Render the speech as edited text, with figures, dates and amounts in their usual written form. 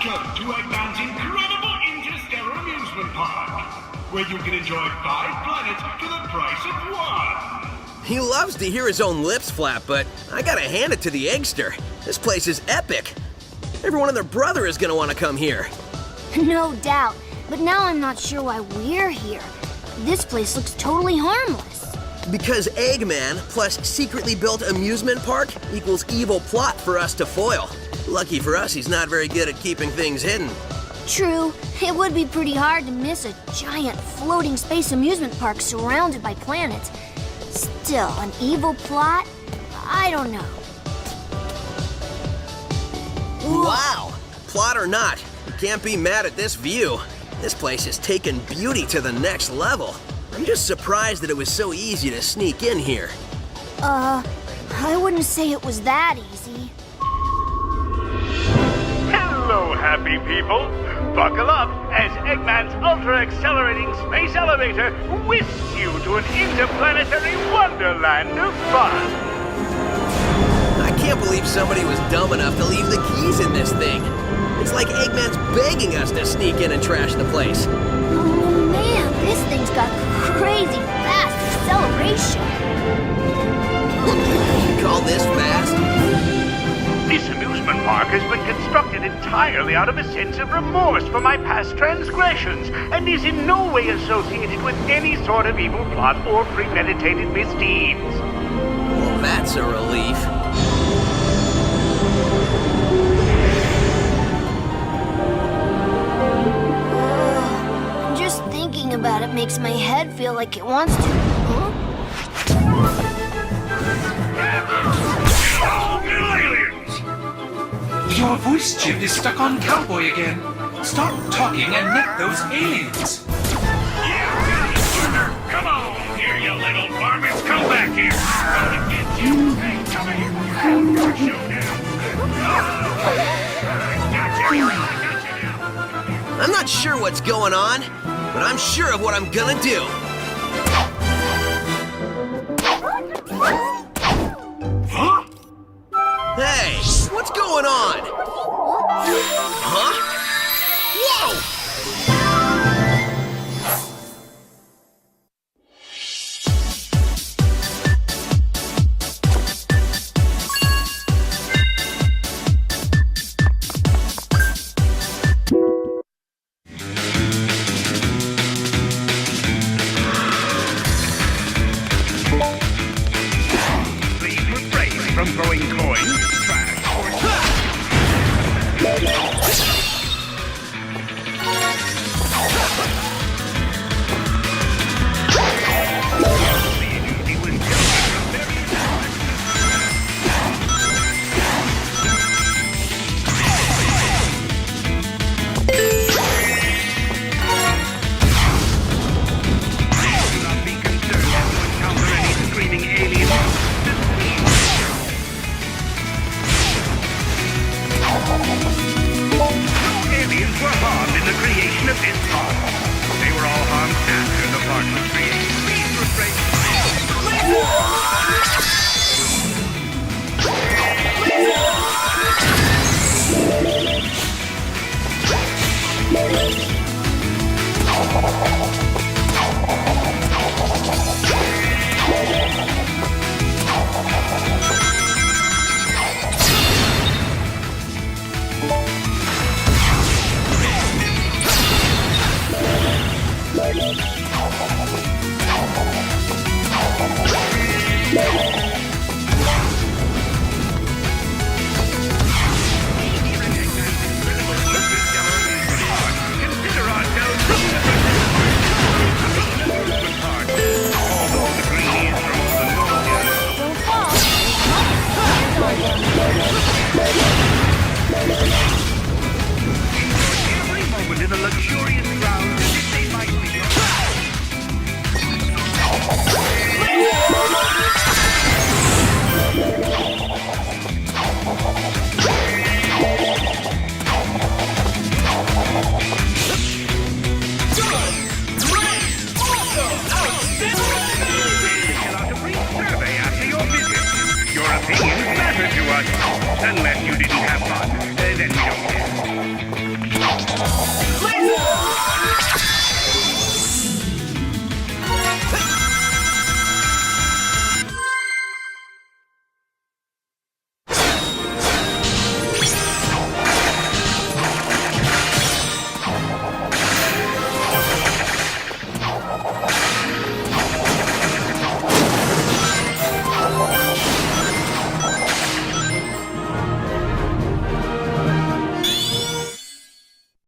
Welcome to Eggman's incredible interstellar amusement park, where you can enjoy 5 planets for the price of 1. He loves to hear his own lips flap, but I gotta hand it to the Eggster. This place is epic. Everyone and their brother is gonna want to come here. No doubt, but now I'm not sure why we're here. This place looks totally harmless. Because Eggman plus secretly built amusement park equals evil plot for us to foil. Lucky for us, he's not very good at keeping things hidden. True, it would be pretty hard to miss a giant floating space amusement park surrounded by planets. Still, an evil plot? I don't know. Wow! Plot or not, you can't be mad at this view. This place has taken beauty to the next level. I'm just surprised that it was so easy to sneak in here. I wouldn't say it was that easy. Hello, happy people! Buckle up as Eggman's ultra-accelerating space elevator whisks you to an interplanetary wonderland of fun! I can't believe somebody was dumb enough to leave the keys in this thing. It's like Eggman's begging us to sneak in and trash the place. Oh man, this thing's got crazy fast acceleration. You call this fast? This amusement park has been constructed entirely out of a sense of remorse for my past transgressions and is in no way associated with any sort of evil plot or premeditated misdeeds. Well, that's a relief. Just thinking about it makes my head feel like it wants to. Huh? Your voice chip is stuck on Cowboy again. Stop talking and net those aliens. Come on, here, you little varmints! Come back here! Gonna get you! Hey, come here! Got you now! I'm not sure what's going on, but I'm sure of what I'm gonna do. Huh? Hey, what's going on? Huh? Whoa! Please refrain from throwing coins, trash, or aliens were harmed in the creation of this park.